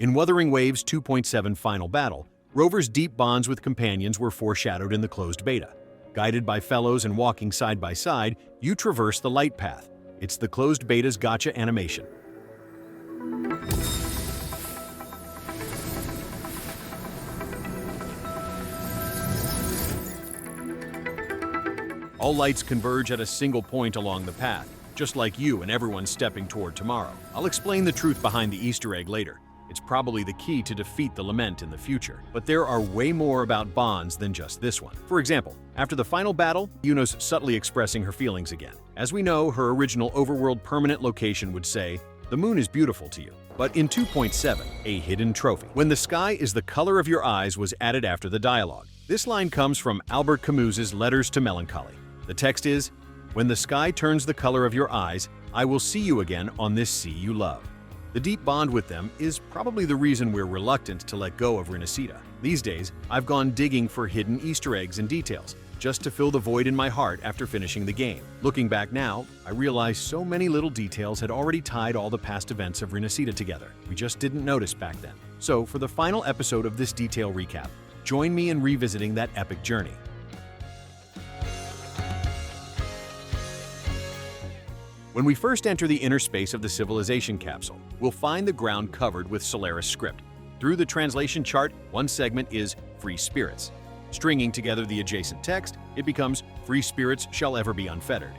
In Wuthering Waves 2.7 Final Battle, Rover's deep bonds with companions were foreshadowed in the closed beta. Guided by fellows and walking side by side, you traverse the light path. It's the closed beta's gacha animation. All lights converge at a single point along the path, just like you and everyone stepping toward tomorrow. I'll explain the truth behind the Easter egg later. It's probably the key to defeat the lament in the future. But there are way more about bonds than just this one. For example, after the final battle, Yuno's subtly expressing her feelings again. As we know, her original overworld permanent location would say, "The moon is beautiful to you." But in 2.7, a hidden trophy, "When the sky is the color of your eyes," was added after the dialogue. This line comes from Albert Camus's Letters to Melancholy. The text is, "When the sky turns the color of your eyes, I will see you again on this sea you love." The deep bond with them is probably the reason we're reluctant to let go of Rinascita. These days, I've gone digging for hidden Easter eggs and details, just to fill the void in my heart after finishing the game. Looking back now, I realize so many little details had already tied all the past events of Rinascita together. We just didn't notice back then. So, for the final episode of this detail recap, join me in revisiting that epic journey. When we first enter the inner space of the civilization capsule, we'll find the ground covered with Solaris script. Through the translation chart, one segment is Free Spirits. Stringing together the adjacent text, it becomes Free Spirits Shall Ever Be Unfettered.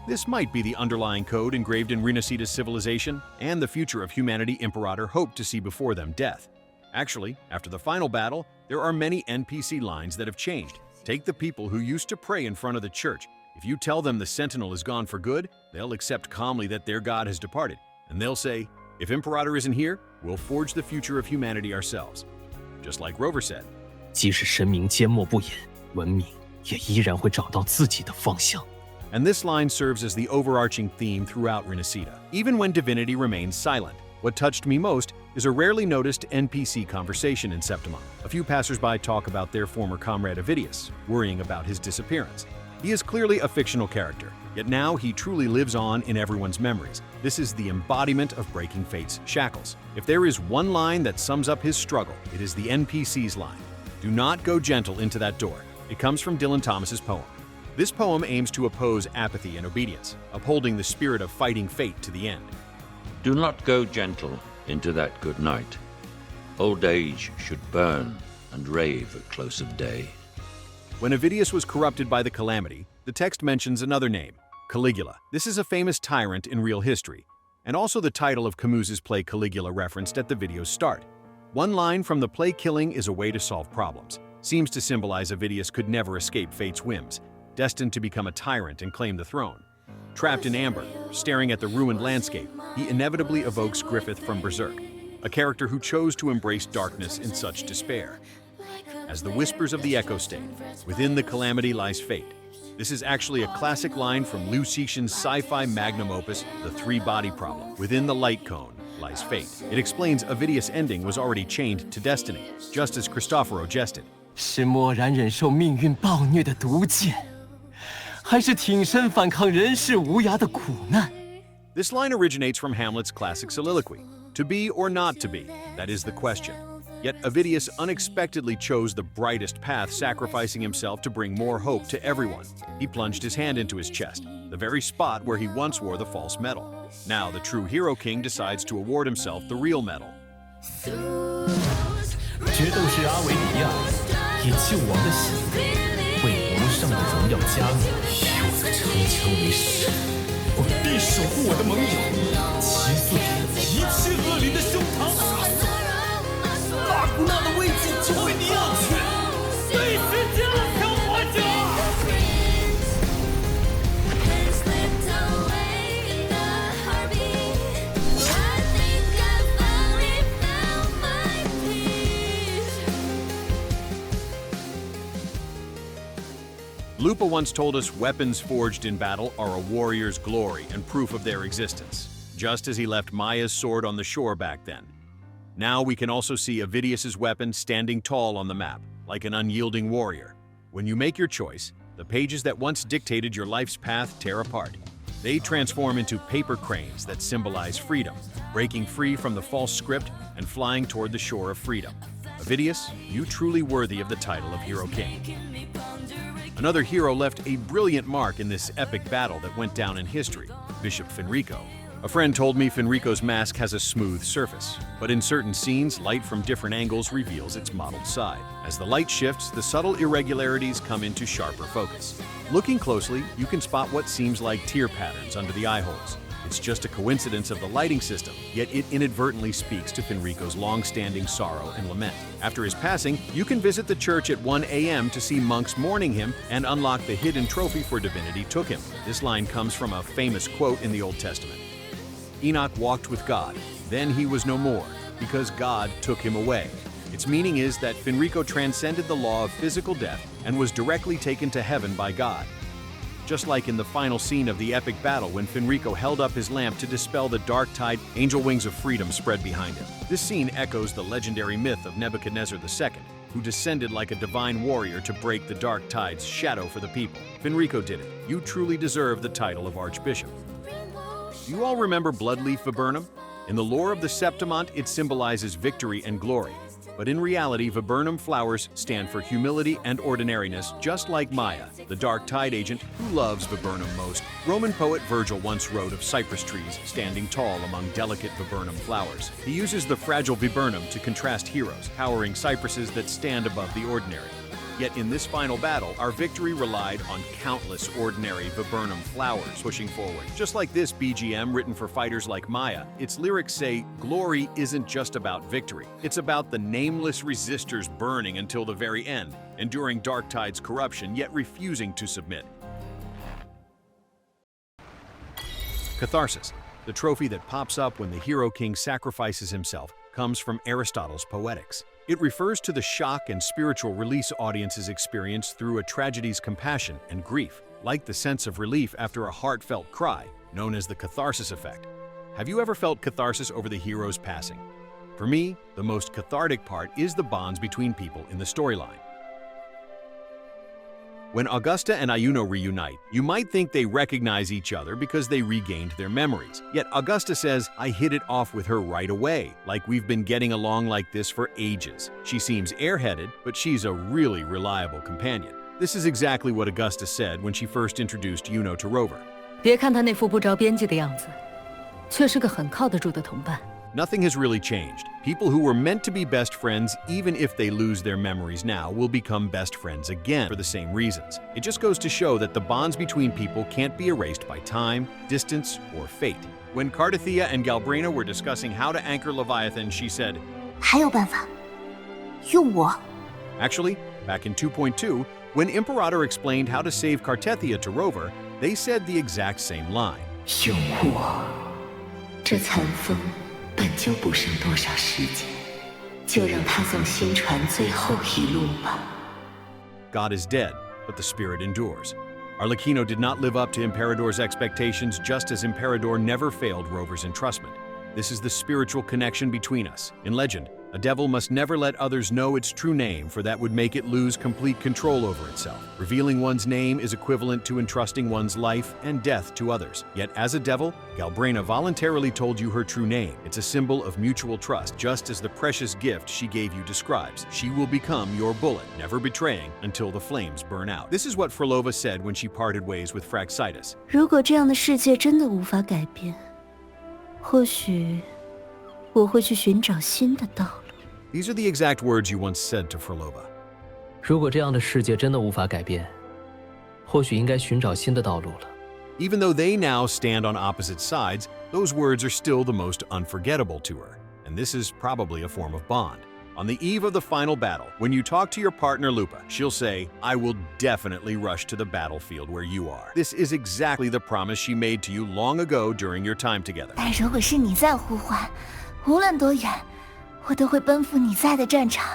This might be the underlying code engraved in Rinascita's civilization and the future of humanity Imperator hoped to see before them death. Actually, after the final battle, there are many NPC lines that have changed. Take the people who used to pray in front of the church. If you tell them the Sentinel is gone for good, they'll accept calmly that their god has departed. And they'll say, "If Imperator isn't here, we'll forge the future of humanity ourselves." Just like Rover said. 即使神明缄默不言，文明也依然会找到自己的方向。 And this line serves as the overarching theme throughout Rinascita, even when divinity remains silent. What touched me most is a rarely noticed NPC conversation in Septima. A few passersby talk about their former comrade Avidius, worrying about his disappearance. He is clearly a fictional character, yet now he truly lives on in everyone's memories. This is the embodiment of breaking fate's shackles. If there is one line that sums up his struggle, it is the NPC's line. Do not go gentle into that door. It comes from Dylan Thomas's poem. This poem aims to oppose apathy and obedience, upholding the spirit of fighting fate to the end. Do not go gentle into that good night. Old age should burn and rave at close of day. When Avidius was corrupted by the calamity, the text mentions another name, Caligula. This is a famous tyrant in real history, and also the title of Camus's play Caligula referenced at the video's start. One line from the play Killing is a way to solve problems. Seems to symbolize Avidius could never escape fate's whims, destined to become a tyrant and claim the throne. Trapped in amber, staring at the ruined landscape, he inevitably evokes Griffith from Berserk, a character who chose to embrace darkness in such despair. As the whispers of the echo state, within the calamity lies fate. This is actually a classic line from Liu Cixin's sci-fi magnum opus, The Three-Body Problem. Within the light cone lies fate. It explains Avidius' ending was already chained to destiny, just as Cristoforo jested. 是默然忍受命运暴虐的毒箭，还是挺身反抗人世无涯的苦难？ This line originates from Hamlet's classic soliloquy. To be or not to be, that is the question. Yet Avidius unexpectedly chose the brightest path, sacrificing himself to bring more hope to everyone. He plunged his hand into his chest, the very spot where he once wore the false medal. Now the true Hero King decides to award himself the real medal. 决斗士阿维尼亚以救王的血为无上的荣耀加冕，以我的长枪为誓，我必守护我的盟友，击碎一切恶灵的胸膛。拉古纳的位置就为你要去，对时间了，小伙计！ Lupa once told us weapons forged in battle are a warrior's glory and proof of their existence, just as he left Maya's sword on the shore back then. Now we can also see Avidius's weapon standing tall on the map, like an unyielding warrior. When you make your choice, the pages that once dictated your life's path tear apart. They transform into paper cranes that symbolize freedom, breaking free from the false script and flying toward the shore of freedom. Avidius, you truly worthy of the title of Hero King. Another hero left a brilliant mark in this epic battle that went down in history, Bishop Finrico. A friend told me Finrico's mask has a smooth surface, but in certain scenes, light from different angles reveals its mottled side. As the light shifts, the subtle irregularities come into sharper focus. Looking closely, you can spot what seems like tear patterns under the eye holes. It's just a coincidence of the lighting system, yet it inadvertently speaks to Finrico's long-standing sorrow and lament. After his passing, you can visit the church at 1 a.m. to see monks mourning him and unlock the hidden trophy for divinity took him. This line comes from a famous quote in the Old Testament. Enoch walked with God, then he was no more, because God took him away. Its meaning is that Finrico transcended the law of physical death and was directly taken to heaven by God. Just like in the final scene of the epic battle when Finrico held up his lamp to dispel the dark tide, angel wings of freedom spread behind him. This scene echoes the legendary myth of Nebuchadnezzar II, who descended like a divine warrior to break the dark tide's shadow for the people. Finrico did it. You truly deserve the title of Archbishop. Do you all remember Bloodleaf Viburnum? In the lore of the Septimont, it symbolizes victory and glory. But in reality, viburnum flowers stand for humility and ordinariness, just like Maya, the dark tide agent who loves viburnum most. Roman poet Virgil once wrote of cypress trees standing tall among delicate viburnum flowers. He uses the fragile viburnum to contrast heroes, towering cypresses that stand above the ordinary. Yet in this final battle, our victory relied on countless ordinary viburnum flowers pushing forward. Just like this BGM written for fighters like Maya, its lyrics say, glory isn't just about victory. It's about the nameless resistors burning until the very end, enduring dark tide's corruption, yet refusing to submit. Catharsis, the trophy that pops up when the hero king sacrifices himself, comes from Aristotle's Poetics. It refers to the shock and spiritual release audiences experience through a tragedy's compassion and grief, like the sense of relief after a heartfelt cry, known as the catharsis effect. Have you ever felt catharsis over the hero's passing? For me, the most cathartic part is the bonds between people in the storyline. When Augusta and Iuno reunite, you might think they recognize each other because they regained their memories. Yet Augusta says, I hit it off with her right away, like we've been getting along like this for ages. She seems airheaded, but she's a really reliable companion. This is exactly what Augusta said when she first introduced Iuno to Rover. 别看他那副不着边际的样子，却是个很靠得住的同伴。 Nothing has really changed. People who were meant to be best friends, even if they lose their memories now, will become best friends again for the same reasons. It just goes to show that the bonds between people can't be erased by time, distance, or fate. When Cardothea and Galbrena were discussing how to anchor Leviathan, she said, 还有办法，用我。 Actually, back in 2.2, when Imperator explained how to save Cardothea to Rover, they said the exact same line. 用我，这残风本就不剩多少时间，就让他送新船最后一路吧。 God is dead, but the spirit endures. Arlecchino did not live up to Imperador's expectations, just as Imperador never failed Rover's entrustment. This is the spiritual connection between us. In legend, a devil must never let others know its true name, for that would make it lose complete control over itself. Revealing one's name is equivalent to entrusting one's life and death to others. Yet as a devil, Galbrena voluntarily told you her true name. It's a symbol of mutual trust, just as the precious gift she gave you describes. She will become your bullet, never betraying until the flames burn out. This is what Frolova said when she parted ways with Fraxidas. 如果这样的世界真的无法改变，或许我会去寻找新的道路。 These are the exact words you once said to Frolova. 如果这样的世界真的无法改变，或许应该寻找新的道路了。 Even though they now stand on opposite sides, those words are still the most unforgettable to her, and this is probably a form of bond. On the eve of the final battle, when you talk to your partner Lupa, she'll say, I will definitely rush to the battlefield where you are. This is exactly the promise she made to you long ago during your time together. 但如果是你在呼唤，无论多远，我都会奔赴你在的战场。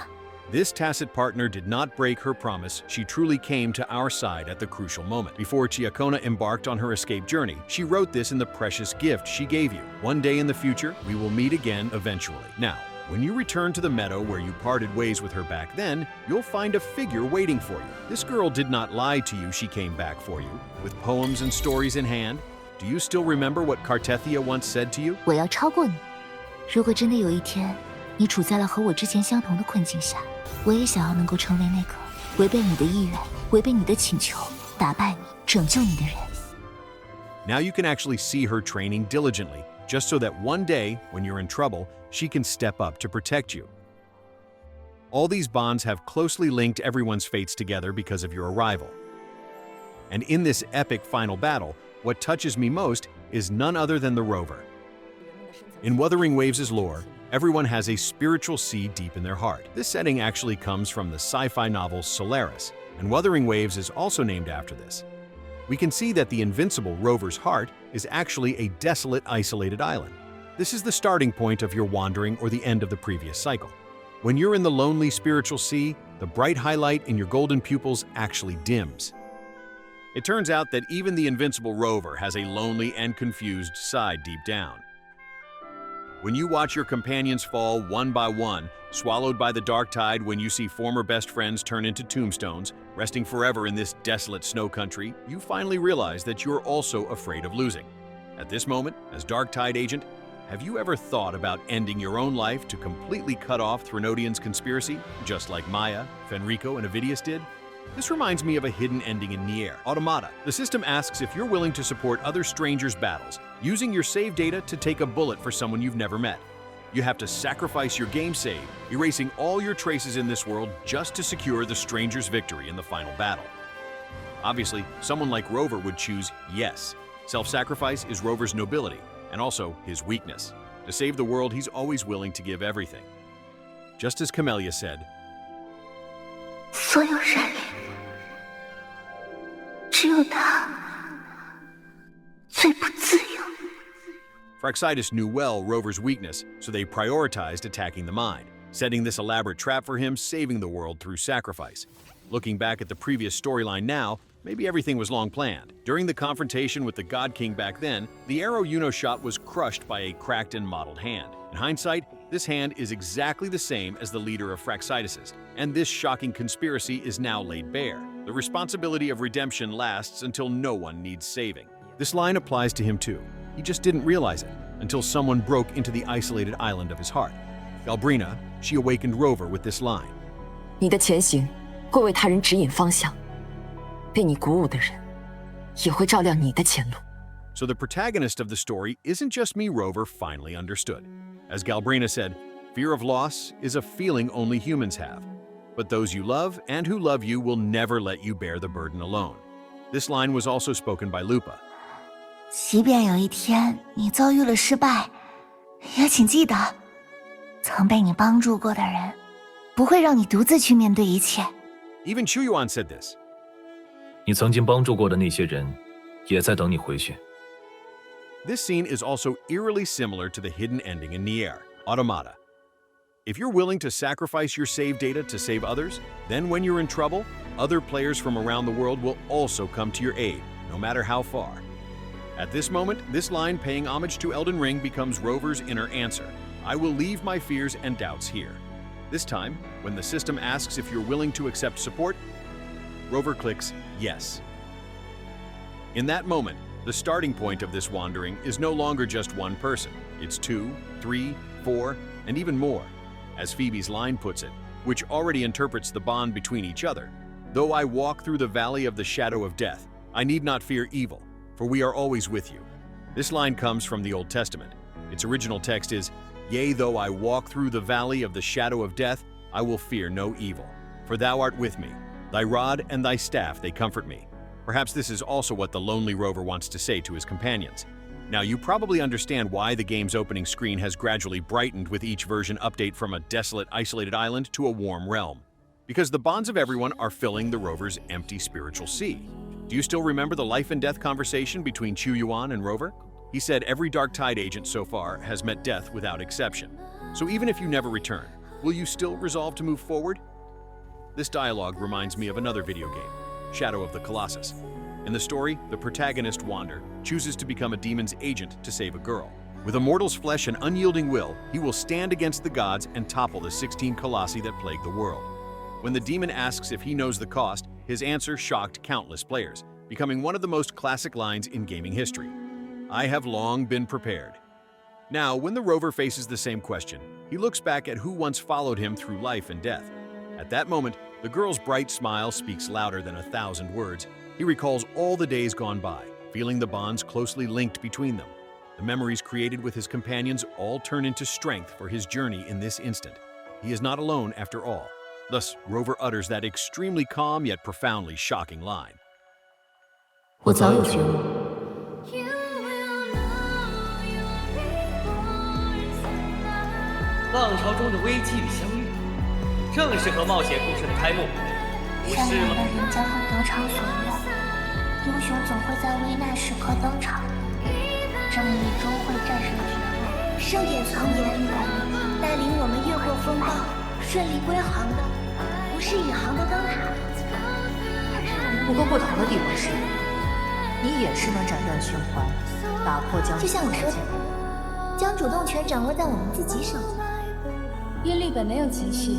This tacit partner did not break her promise. She truly came to our side at the crucial moment. Before Qiuyuan embarked on her escape journey, she wrote this in the precious gift she gave you. One day in the future, we will meet again eventually. Now, when you return to the meadow where you parted ways with her back then, you'll find a figure waiting for you. This girl did not lie to you, she came back for you. With poems and stories in hand, Do you still remember what Cartethia once said to you? 我要超过你。如果真的有一天，你处在了和我之前相同的困境下，我也想要能够成为那个违背你的意愿、违背你的请求、打败你、拯救你的人。Now you can actually see her training diligently, just so that one day, when you're in trouble, she can step up to protect you. All these bonds have closely linked everyone's fates together because of your arrival. And in this epic final battle, what touches me most is none other than the rover. In Wuthering Waves' lore, everyone has a spiritual sea deep in their heart. This setting actually comes from the sci-fi novel Solaris, and Wuthering Waves is also named after this. We can see that the invincible rover's heart is actually a desolate, isolated island. This is the starting point of your wandering or the end of the previous cycle. When you're in the lonely spiritual sea, the bright highlight in your golden pupils actually dims. It turns out that even the invincible rover has a lonely and confused side deep down. When you watch your companions fall one by one, swallowed by the dark tide, when you see former best friends turn into tombstones, resting forever in this desolate snow country, you finally realize that you're also afraid of losing. At this moment, as Dark Tide agent, have you ever thought about ending your own life to completely cut off Threnodian's conspiracy, just like Maya, Fenrico, and Avidius did? This reminds me of a hidden ending in Nier, Automata. The system asks if you're willing to support other strangers' battles, using your save data to take a bullet for someone you've never met. You have to sacrifice your game save, erasing all your traces in this world just to secure the stranger's victory in the final battle. Obviously, someone like Rover would choose yes. Self-sacrifice is Rover's nobility, and also his weakness. To save the world, he's always willing to give everything. Just as Camellia said, 所有人里，只有他最不自由。 Fraxidas knew well Rover's weakness, so they prioritized attacking the mind, setting this elaborate trap for him, saving the world through sacrifice. Looking back at the previous storyline now, maybe everything was long planned. During the confrontation with the God King back then, the arrow Yuno shot was crushed by a cracked and mottled hand. In hindsight, this hand is exactly the same as the leader of Fraxidas's, and this shocking conspiracy is now laid bare. The responsibility of redemption lasts until no one needs saving. This line applies to him too. He just didn't realize it until someone broke into the isolated island of his heart. Galbrena, she awakened Rover with this line. 你的前行会为他人指引方向，被你鼓舞的人也会照亮你的前路。 So the protagonist of the story isn't just me, Rover finally understood. As Galbrena said, fear of loss is a feeling only humans have. But those you love and who love you will never let you bear the burden alone. This line was also spoken by Lupa. 即便有一天你遭遇了失败，也请记得，曾被你帮助过的人，不会让你独自去面对一切。 Even Qiuyuan said this. 你曾经帮助过的那些人，也在等你回去。 This scene is also eerily similar to the hidden ending in Nier, Automata. If you're willing to sacrifice your save data to save others, then when you're in trouble, other players from around the world will also come to your aid, no matter how far. At this moment, this line paying homage to Elden Ring becomes Rover's inner answer. I will leave my fears and doubts here. This time, when the system asks if you're willing to accept support, Rover clicks yes. In that moment, the starting point of this wandering is no longer just one person. It's 2, 3, 4, and even more. As Phoebe's line puts it, which already interprets the bond between each other. Though I walk through the valley of the shadow of death, I need not fear evil, for we are always with you. This line comes from the Old Testament. Its original text is, Yea, though I walk through the valley of the shadow of death, I will fear no evil, for thou art with me. Thy rod and thy staff, they comfort me. Perhaps this is also what the lonely rover wants to say to his companions. Now, you probably understand why the game's opening screen has gradually brightened with each version update from a desolate, isolated island to a warm realm. Because the bonds of everyone are filling the rover's empty spiritual sea. Do you still remember the life and death conversation between Qiuyuan and Rover? He said every Dark Tide agent so far has met death without exception. So even if you never return, will you still resolve to move forward? This dialogue reminds me of another video game, Shadow of the Colossus. In the story, the protagonist, Wander, chooses to become a demon's agent to save a girl. With a mortal's flesh and unyielding will, he will stand against the gods and topple the 16 colossi that plague the world. When the demon asks if he knows the cost, his answer shocked countless players, becoming one of the most classic lines in gaming history. I have long been prepared. Now, when the rover faces the same question, he looks back at who once followed him through life and death. At that moment, the girl's bright smile speaks louder than 1,000 words. He recalls all the days gone by, feeling the bonds closely linked between them. The memories created with his companions all turn into strength for his journey in this instant. He is not alone after all. Thus, Rover utters that extremely calm yet profoundly shocking line. 我早有觉悟，浪潮中的危机与相遇，正是和冒险故事的开幕，不善是吗？良的人将会得偿所愿，英雄总会在危难时刻登场，正义终会战胜绝望。盛典从言语带领我们越过风暴，顺利归航的，不是引航的灯塔，而是我们。不过不同的地方是，你也是能斩断循环，打破僵就像我说的，将主动权掌握在我们自己手中。韵律本没有情绪，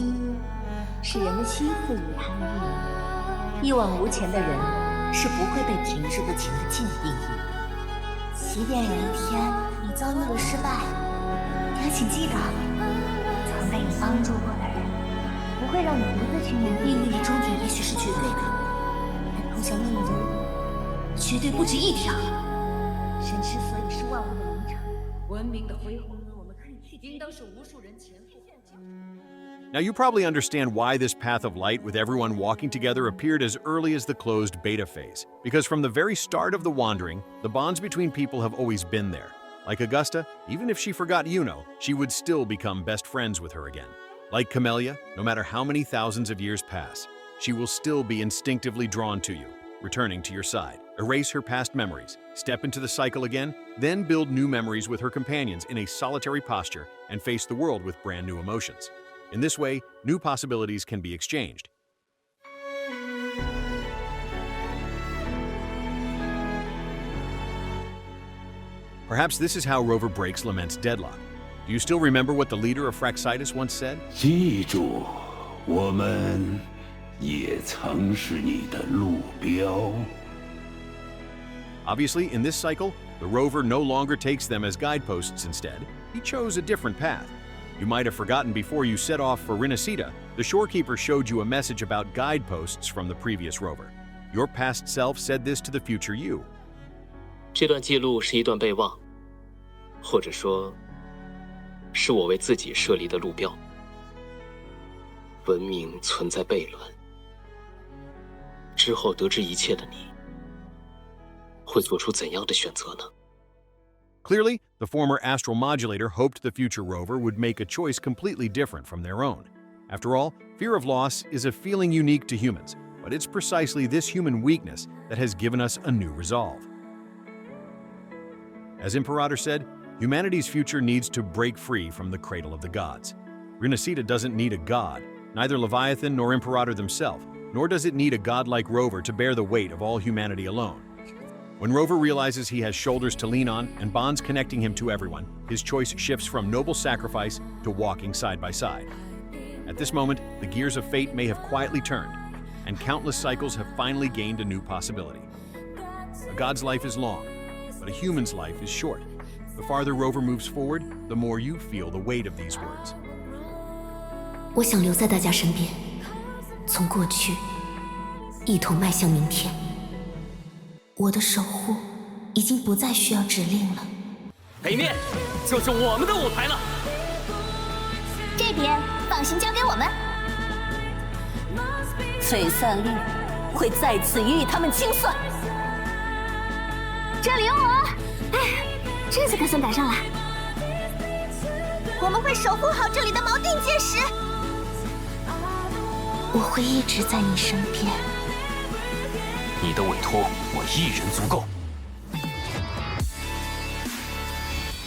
是人的心赋予它的意义。一往无前的人是不会被停滞不前的静定义。即便有一天你遭遇了失败，也请记得，曾被你帮助过的人，不会让你独自去面对。命运的终点也许是绝对的，但通向命运的路，绝对不止一条。神之所以是万物的灵场，文明的恢宏，我们看去，应当是无数人前赴后继。 Now you probably understand why this path of light with everyone walking together appeared as early as the closed beta phase. Because from the very start of the wandering, the bonds between people have always been there. Like Augusta, even if she forgot Yuno, she would still become best friends with her again. Like Camellia, no matter how many thousands of years pass, she will still be instinctively drawn to you, returning to your side. Erase her past memories, step into the cycle again, then build new memories with her companions in a solitary posture and face the world with brand new emotions. In this way, new possibilities can be exchanged. Perhaps this is how Rover breaks Lament's deadlock. Do you still remember what the leader of Fraxitus once said? 记住，我们也曾是你的路标。 Obviously, in this cycle, the rover no longer takes them as guideposts instead. He chose a different path. You might have forgotten before you set off for Rinasida, the shorekeeper showed you a message about guideposts from the previous rover. Your past self said this to the future you. 这段记录是一段备忘，或者说，是我为自己设立的路标。文明存在悖论，之后得知一切的你，会做出怎样的选择呢？ Clearly, the former astral modulator hoped the future rover would make a choice completely different from their own. After all, fear of loss is a feeling unique to humans, but it's precisely this human weakness that has given us a new resolve. As Imperator said, humanity's future needs to break free from the cradle of the gods. Rinasida doesn't need a god, neither Leviathan nor Imperator themselves, nor does it need a godlike rover to bear the weight of all humanity alone. When Rover realizes he has shoulders to lean on and bonds connecting him to everyone, his choice shifts from noble sacrifice to walking side by side. At this moment, the gears of fate may have quietly turned, and countless cycles have finally gained a new possibility. A god's life is long, but a human's life is short. The farther Rover moves forward, the more you feel the weight of these words. 我想留在大家身边，从过去一同迈向明天。 我的守护已经不再需要指令了。北面就是我们的舞台了。这边放心交给我们。绯散律会再次与他们清算。这里有我，哎，这次可算赶上了。我们会守护好这里的锚定界石。我会一直在你身边。 你的委托，我一人足够。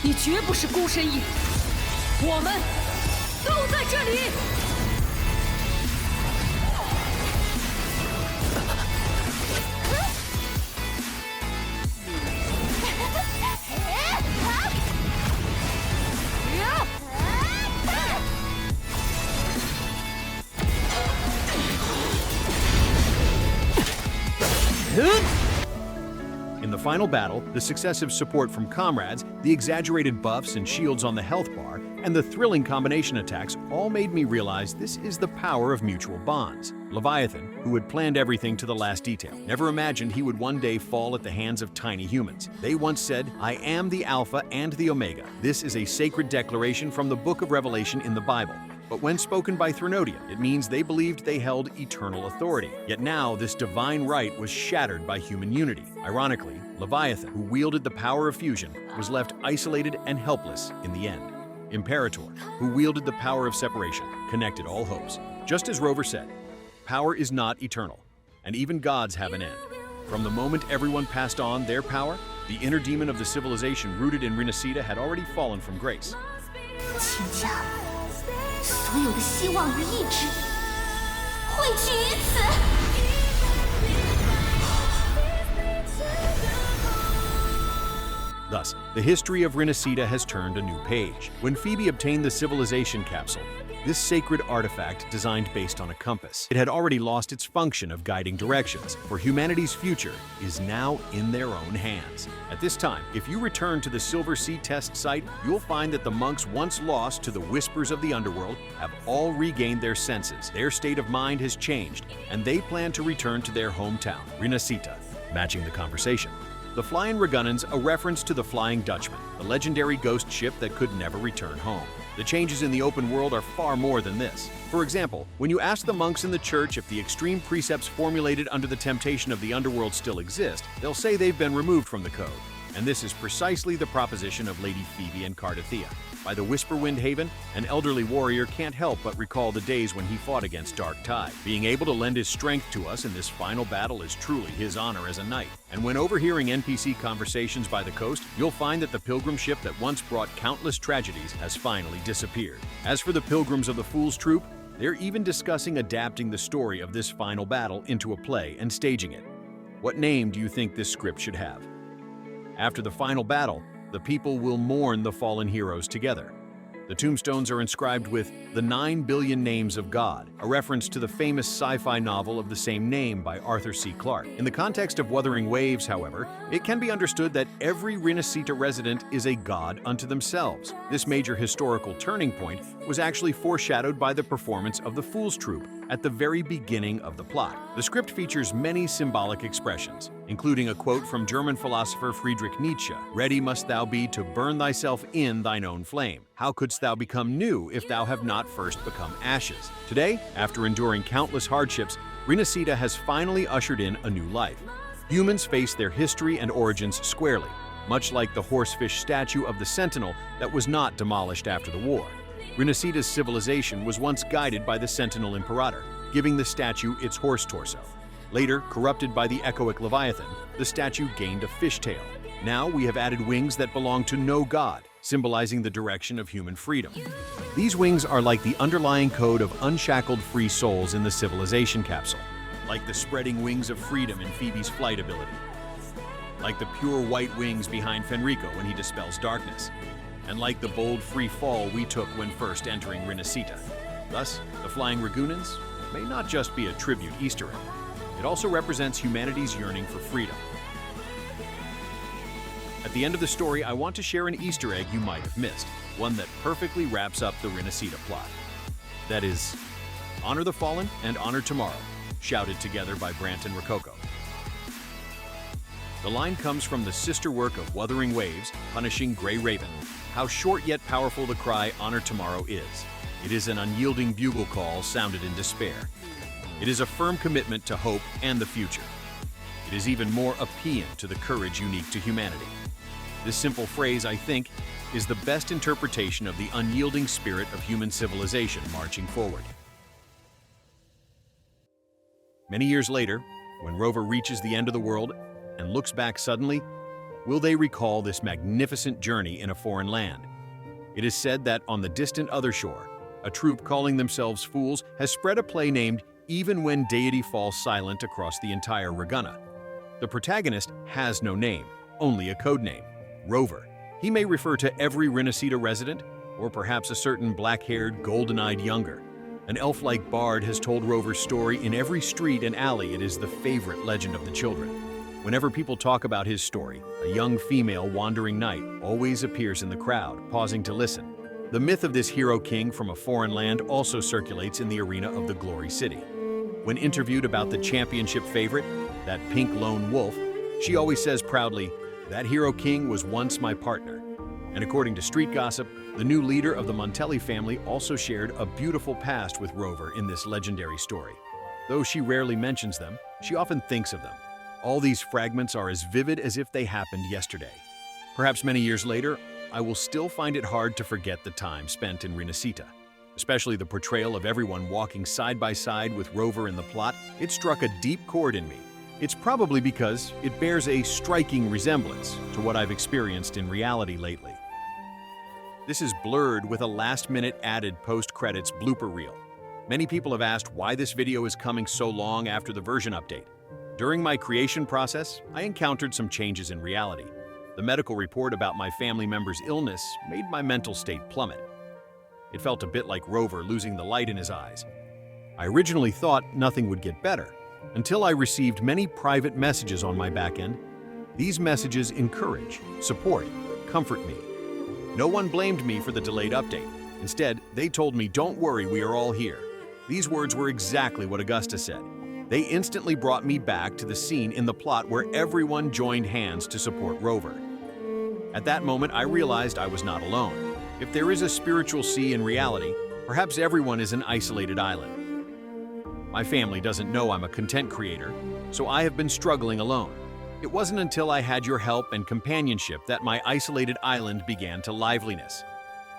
你绝不是孤身一人，我们都在这里。In the final battle, the successive support from comrades, the exaggerated buffs and shields on the health bar, and the thrilling combination attacks all made me realize this is the power of mutual bonds. Leviathan, who had planned everything to the last detail, never imagined he would one day fall at the hands of tiny humans. They once said, "I am the Alpha and the Omega." This is a sacred declaration from the Book of Revelation in the Bible. But when spoken by Thrinodia, it means they believed they held eternal authority. Yet now, this divine right was shattered by human unity. Ironically, Leviathan, who wielded the power of fusion, was left isolated and helpless in the end. Imperator, who wielded the power of separation, connected all hopes. Just as Rover said, power is not eternal, and even gods have an end. From the moment everyone passed on their power, the inner demon of the civilization rooted in Renacida had already fallen from grace. 倾家所有的希望与意志汇聚于此。 Thus, the history of Renacida has turned a new page. When Phoebe obtained the civilization capsule, this sacred artifact designed based on a compass, it had already lost its function of guiding directions, for humanity's future is now in their own hands. At this time, if you return to the Silver Sea test site, you'll find that the monks once lost to the whispers of the underworld have all regained their senses. Their state of mind has changed, and they plan to return to their hometown, Renacita, matching the conversation. The Flying Ragunans, a reference to the Flying Dutchman, the legendary ghost ship that could never return home. The changes in the open world are far more than this. For example, when you ask the monks in the church if the extreme precepts formulated under the temptation of the underworld still exist, they'll say they've been removed from the code. And this is precisely the proposition of Lady Phoebe and Cardathea. By the Whisperwind Haven, an elderly warrior can't help but recall the days when he fought against Dark Tide. Being able to lend his strength to us in this final battle is truly his honor as a knight. And when overhearing NPC conversations by the coast, you'll find that the pilgrim ship that once brought countless tragedies has finally disappeared. As for the pilgrims of the Fool's Troop, they're even discussing adapting the story of this final battle into a play and staging it. What name do you think this script should have? After the final battle, the people will mourn the fallen heroes together. The tombstones are inscribed with the 9 billion names of God, a reference to the famous sci-fi novel of the same name by Arthur C. Clarke. In the context of Wuthering Waves, however, it can be understood that every Renacita resident is a god unto themselves. This major historical turning point was actually foreshadowed by the performance of the Fool's Troop at the very beginning of the plot. The script features many symbolic expressions, including a quote from German philosopher Friedrich Nietzsche, "Ready must thou be to burn thyself in thine own flame. How couldst thou become new if thou have not first become ashes?" Today, after enduring countless hardships, Renacida has finally ushered in a new life. Humans face their history and origins squarely, much like the horsefish statue of the Sentinel that was not demolished after the war. Renacida's civilization was once guided by the Sentinel Imperator, giving the statue its horse torso. Later, corrupted by the echoic Leviathan, the statue gained a fishtail. Now we have added wings that belong to no god, symbolizing the direction of human freedom. These wings are like the underlying code of unshackled free souls in the civilization capsule, like the spreading wings of freedom in Phoebe's flight ability, like the pure white wings behind Fenrico when he dispels darkness, and like the bold free fall we took when first entering Renacita. Thus, the Flying Ragunans may not just be a tribute Easter egg, it also represents humanity's yearning for freedom. At the end of the story, I want to share an Easter egg you might have missed, one that perfectly wraps up the Renacita plot. That is, honor the fallen and honor tomorrow, shouted together by Brant and Rococo. The line comes from the sister work of Wuthering Waves, Punishing Grey Raven. How short yet powerful the cry, honor tomorrow is. It is an unyielding bugle call sounded in despair. It is a firm commitment to hope and the future. It is even more a paean to the courage unique to humanity. This simple phrase, I think, is the best interpretation of the unyielding spirit of human civilization marching forward. Many years later, when Rover reaches the end of the world and looks back suddenly, will they recall this magnificent journey in a foreign land? It is said that on the distant other shore, a troupe calling themselves Fools has spread a play named Even When Deity Falls Silent across the entire Raguna. The protagonist has no name, only a code name, Rover. He may refer to every Renacita resident, or perhaps a certain black-haired, golden-eyed younger. An elf-like bard has told Rover's story in every street and alley. It is the favorite legend of the children. Whenever people talk about his story, a young female wandering knight always appears in the crowd, pausing to listen. The myth of this hero king from a foreign land also circulates in the arena of the Glory City. When interviewed about the championship favorite, that pink lone wolf, she always says proudly, "That hero king was once my partner." And according to street gossip, the new leader of the Montelli family also shared a beautiful past with Rover in this legendary story. Though she rarely mentions them, she often thinks of them. All these fragments are as vivid as if they happened yesterday. Perhaps many years later, I will still find it hard to forget the time spent in Rinascita. Especially the portrayal of everyone walking side by side with Rover in the plot, it struck a deep chord in me. It's probably because it bears a striking resemblance to what I've experienced in reality lately. This is blurred with a last-minute added post-credits blooper reel. Many people have asked why this video is coming so long after the version update. During my creation process, I encountered some changes in reality. The medical report about my family member's illness made my mental state plummet. It felt a bit like Rover losing the light in his eyes. I originally thought nothing would get better, until I received many private messages on my back end. These messages encourage, support, comfort me. No one blamed me for the delayed update. Instead, they told me, "Don't worry, we are all here." These words were exactly what Augusta said. They instantly brought me back to the scene in the plot where everyone joined hands to support Rover. At that moment, I realized I was not alone. If there is a spiritual sea in reality, perhaps everyone is an isolated island. My family doesn't know I'm a content creator, so I have been struggling alone. It wasn't until I had your help and companionship that my isolated island began to liveliness.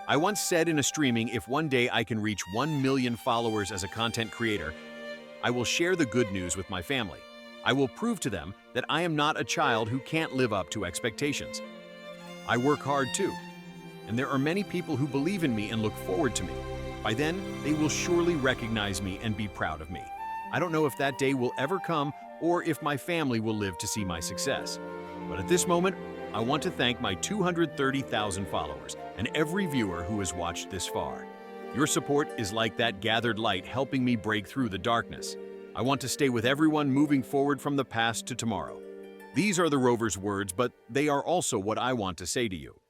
I once said in a streaming, if one day I can reach 1 million followers as a content creator, I will share the good news with my family. I will prove to them that I am not a child who can't live up to expectations. I work hard too, and there are many people who believe in me and look forward to me. By then, they will surely recognize me and be proud of me. I don't know if that day will ever come or if my family will live to see my success. But at this moment, I want to thank my 230,000 followers and every viewer who has watched this far. Your support is like that gathered light helping me break through the darkness. I want to stay with everyone moving forward from the past to tomorrow. These are the Rover's words, but they are also what I want to say to you.